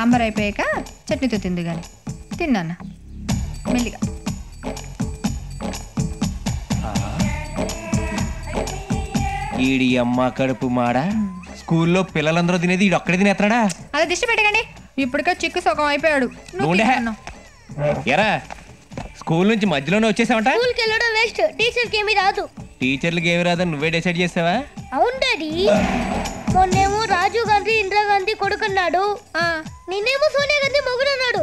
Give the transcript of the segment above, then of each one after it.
సాంబార్ అయిపోయాక చట్నీతో తింది కానీ తిన్నాను మెల్లిగా. ఈడి అమ్మ కడుపు మాడ స్కూల్లో పిల్లలందరూ తినేది ఈడు ఒక్కడే తినేస్తాడా? అలా దిష్టి పెట్టకండి, ఇప్పటికే చిక్కు సగం అయిపోయాడు. ఎరా స్కూల్ నుంచి మధ్యలోనే వచ్చేసావంట? స్కూల్కి వెళ్ళడం వేస్ట్, టీచర్కి ఏమీ రాదు. టీచర్లకి ఏమి రాదని నువ్వే డిసైడ్ చేసావా? అవును డాడీ, మొన్నేమో రాజీవ్ గాంధీ ఇందిరాగాంధీ కొడుకున్నాడు, నిన్నేమో సోనియా గాంధీ మొగుడు అన్నాడు,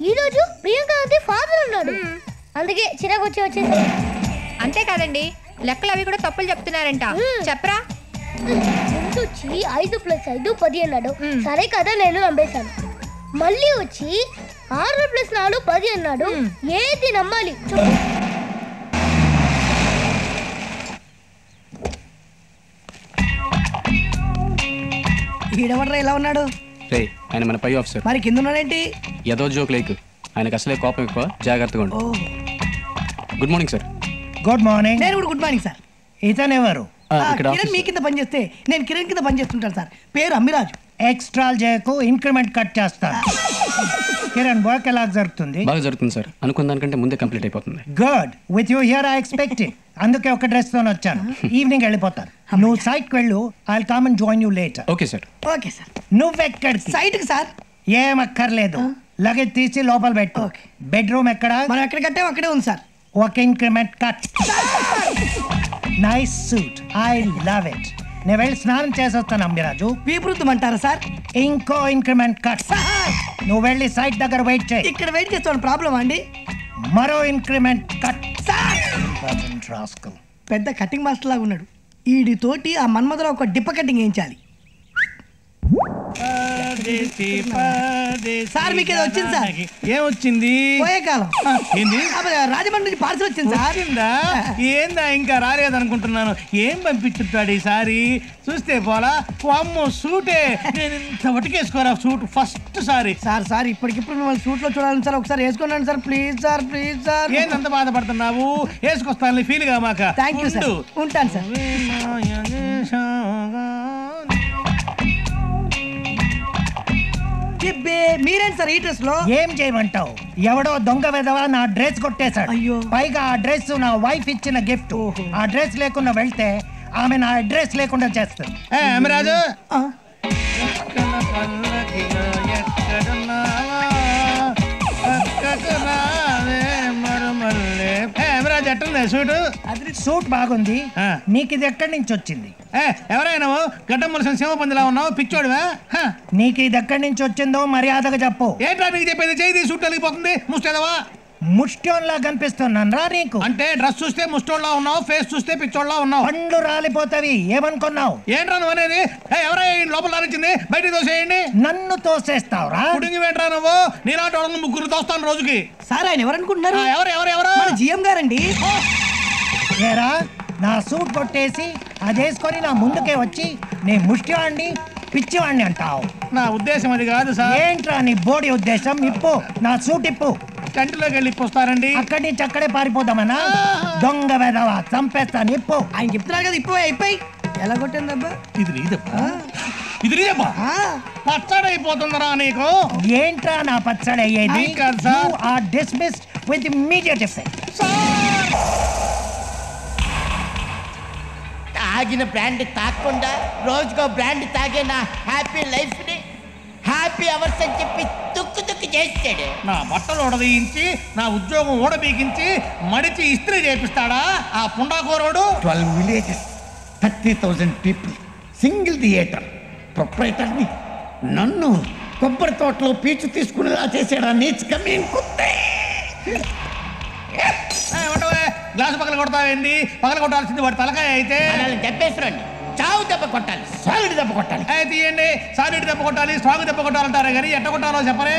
ఈ రోజు ప్రియాంక గాంధీ ఫాదర్ అన్నాడు. అందుకే చిరాకు వచ్చేది. అంతేకాదండి, లెక్కలు అవి కూడా తప్పులు చెప్తున్నారంట. చెప్పరా? ముందు వచ్చి 5+5 10 అన్నాడు. సరే కదా నేను నమ్మేశాను. మళ్ళీ వచ్చి 6+4 10 అన్నాడు. ఏది నమ్మాలి? ఈడెవడ్రా ఇలా ఉన్నాడు? రే ఆయన మన పై ఆఫీసర్. మరి కింద ఉన్నాడేంటి? ఏదో జోక్ లేకు, ఆయనకు అసలే కోపం ఎక్కువ, జాగ్రత్తగా ఉండు. Good morning sir. Good morning. నేను కూడా గుడ్ మార్నింగ్ సార్. ఇతనెవరు? కిరణ్ మీ కింద పని చేస్తే నేను కిరణ్ కింద పని చేస్తుంటాను సార్. పేరు అమ్మిరాజు. ఎక్స్ట్రా చేయకు, ఇంక్రిమెంట్ కట్ చేస్తాను. కిరణ్ వర్క్ ఎలా జరుగుతుంది? బాగా జరుగుతుంది సార్, అనుకున్న దానికంటే ముందే కంప్లీట్ అయిపోతుంది. Good, with you here I expected. అందుకే ఒక డ్రెస్ తో వచ్చాను. ఈవినింగ్ వెళ్ళిపోతాను. నువ్వు సైట్ కి వెళ్ళు, I will come and join you later. Okay sir. Okay sir. నువ్వెక్కడికి? సైట్ కి సార్. ఏం అక్కర్లేదు, లగేజ్ తీసి లోపల పెట్టు. బెడ్రూమ్ ఎక్కడ? మనం ఎక్కడ కట్టాం అక్కడే ఉంది సార్. ఒక increment cut. Nice suit, I love it. నేను వెళ్ళి స్నానం చేసి వస్తాను. అమ్మిరాజు పీపురుద్దామంటారా సార్? ఇంకో ఇంక్రిమెంట్ కట్. నువ్వు వెళ్ళి సైట్ దగ్గర వెయిట్ చేయి. ఇక్కడ వెయిట్ చేస్తాను. ప్రాబ్లం అండి? మరో ఇంక్రిమెంట్ కట్. పెద్ద కటింగ్ మాస్టర్ లాగా ఉన్నాడు. ఈడితోటి ఆ మన్మధలో ఒక డిప్ప కటింగ్ వేయించాలి. సార్ మీకు ఏదో వచ్చింది సార్. ఏమొచ్చింది? పోయే కాలం. ఏంది? రాజమండ్రి నుంచి పార్సల్ వచ్చింది సార్. ఏందా ఇంకా రాలేదనుకుంటున్నాను. ఏం పంపించుంటాడు ఈసారి? చూస్తే పోలా అమ్మో సూటే. నేను ఇంత వటికేసుకోరా సూట్ ఫస్ట్ సారి. సార్ ఇప్పటికిప్పుడు మిమ్మల్ని సూట్ లో చూడాలని సార్. ఒకసారి వేసుకున్నాను sir. Please sir, please sir. ఏందంత బాధపడుతున్నావు? వేసుకొస్తాను, ఫీల్ గా మాక. Thank you sir. ఉంటాను సార్. మీరేంటి సార్ ఈ డ్రెస్ లో? ఏం చేయమంటావు? ఎవడో దొంగ వెధవ నా డ్రెస్ కొట్టేశాడు. అయ్యో. పైగా ఆ డ్రెస్ నా వైఫ్ ఇచ్చిన గిఫ్ట్. ఆ డ్రెస్ లేకుండా వెళ్తే ఆమె నా అడ్రస్ లేకుండా చేస్తుంది. అమరాజు సూట్ బాగుంది. నీకు ఇది ఎక్కడి నుంచి వచ్చింది? ఎవరైనా గడ్డం మొలసిన సింహపందిలా ఉన్నావు, పిచ్చోడువా? నీకు ఇది ఎక్కడి నుంచి వచ్చిందో మర్యాదగా చెప్పు. ఏంట్రా నీకు చెప్పేది? చేయి సూట్ కలిగిపోతుంది. ముష్టేదవా? ముష్టోన్లా కనిపిస్తున్నాను రా నీకు. అంటే డ్రెస్ చూస్తే ముష్టోన్లా ఉన్నావు, ఫేస్ చూస్తే పిచ్చోడ్లా ఉన్నావు. పండ్లు రాలిపోతావి. ఏమనుకున్నావు? ఏంట్రా నువ్వు అనేది? ఎవరై లోపల రానిచ్చింది? బయటికి తోసేయండి. నన్ను తోసేస్తావురా? కుడింగి ఏంట్రా నువ్వు? నీలాంటి వాళ్ళని ముగ్గురు తోస్తాను రోజుకి. సార్ ఆయన ఎవరనుకుంటున్నారు? ఎవరు జిఎం గారండి. ఏరా నా సూట్ కొట్టేసి అదేసుకొని నా ముందుకే వచ్చి నీ ముష్టివాణ్ణి పిచ్చివాణ్ణి అంటావు. నా ఉద్దేశం అది కాదు సార్. ఏంట్రా నీ బోడి ఉద్దేశం? ఇప్పు నా సూట్ ఇప్పు. కంటిలోకి వెళ్ళి ఇప్పొస్తారండి. అక్కడి నుంచి అక్కడే పారిపోదామన్నా? దొంగ వెధవా, చంపేస్తాను. ఇప్పు. ఆయన చెప్తున్నారు కదా, ఇప్పు అయిపోయి. ఎలా కొట్టిందబ్బా? ఇది నీదబ్బా. పచ్చడి అయిపోతుందరా నీకు. ఏంట్రా నా పచ్చడి అయ్యేది? Dismissed with immediate effect. తాగిన బ్రాండ్ తాగకుండా రోజుకో బ్రాండ్ తాగే నా హ్యాపీ లైఫ్ ని హ్యాపీ అవర్స్ అని చెప్పి తుక్కు చేస్తాడు. నా బట్టలు ఓడదీయించి, నా ఉద్యోగం ఓడబీకించి, మడిచి ఇస్త్రీ చేపిస్తాడా ఆ పుండాకోరోడు? 12 villages, 30,000 people, సింగిల్ థియేటర్ ప్రొప్రైటర్ని నన్ను కొబ్బరి తోటలో పీచు తీసుకునేలా చేసాడా నీచ్ కమీన్ కుత్తే. గ్లాసు పగల కొడతావేంది? పగల కొట్టాల్సింది వాడి తలకాయ అయితే. దెబ్బేసుకోండి, చావు దెబ్బ కొట్టాలి, సాలిడ్ దెబ్బ కొట్టాలి. తీయండి, సాలిడ్ దెబ్బ కొట్టాలి, స్ట్రాంగ్ దెబ్బ కొట్టాలంటారే కానీ ఎట్ట కొట్టాలో చెప్పరే.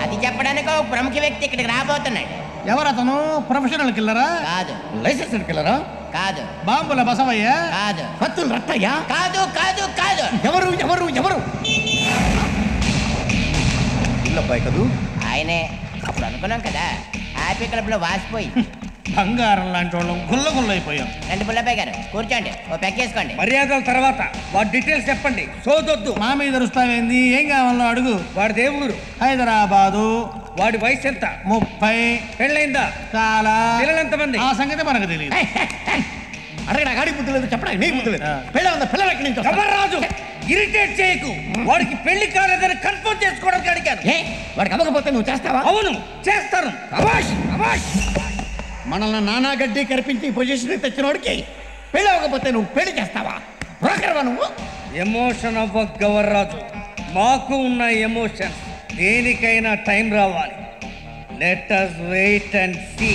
అది చెప్పడానికి ఒక ప్రముఖ వ్యక్తి ఇక్కడికి రాబోతున్నాడు. ఎవరు అతను? ప్రొఫెషనల్ కిల్లరా? కాదు. లైసెన్స్డ్ కిల్లరా? కాదు. బాంబుల బసవయ్య? కాదు. కత్తులు రట్టయ్యా? కాదు కాదు కాదు. ఎవరు ఎవరు ఎవరు? ఇల్లబ్బాయి కదూ? ఆయనే. అప్పుడు అనుకున్నాం కదా హ్యాపీ క్లబ్ లో వాసిపోయి బంగారం లాంటి వాళ్ళం గుల్లైపోయాం. రండి బుల్లబాయ్ గారు కూర్చోండి, ఓ పెక్కేసుకోండి. మర్యాదల తర్వాత వాడి డీటెయిల్స్ చెప్పండి. సోదొద్దు. మా మీద రుస్తావేంది? ఏం కావాలో అడుగు. వాడి దేవుడు హైదరాబాదు. వాడి వయసు ఎంత? 30. పెళ్ళైందా? చాలా. పిల్లలెంతమంది? ఆ సంగతి మనకు తెలియదు. అడగడా గాడి బుద్ధి లేదు, చెప్పడానికి నీ బుద్ధి లేదు. పెళ్ళ ఉందా? పిల్లలు ఎక్కడి నుంచి వస్తారు? రాజు ఇరిటేట్ చేయకు. వాడికి పెళ్లి కాలేదని కన్ఫర్మ్ చేసుకోవడానికి అడిగాను. ఏ వాడికి అవ్వకపోతే నువ్వు చేస్తావా? అవును చేస్తాను. అవాష్ అవాష్. మనల్ని నానా గడ్డి కనిపించి పొజిషన్ తెచ్చినోడికి పెళ్ళి అవ్వకపోతే నువ్వు పెళ్లి చేస్తావా? బ్రోకర్వా నువ్వు? ఎమోషన్ అవ్వ గవర్రాజు. మాకు ఉన్న ఎమోషన్ దేనికైనా టైం రావాలి. Let us wait and see.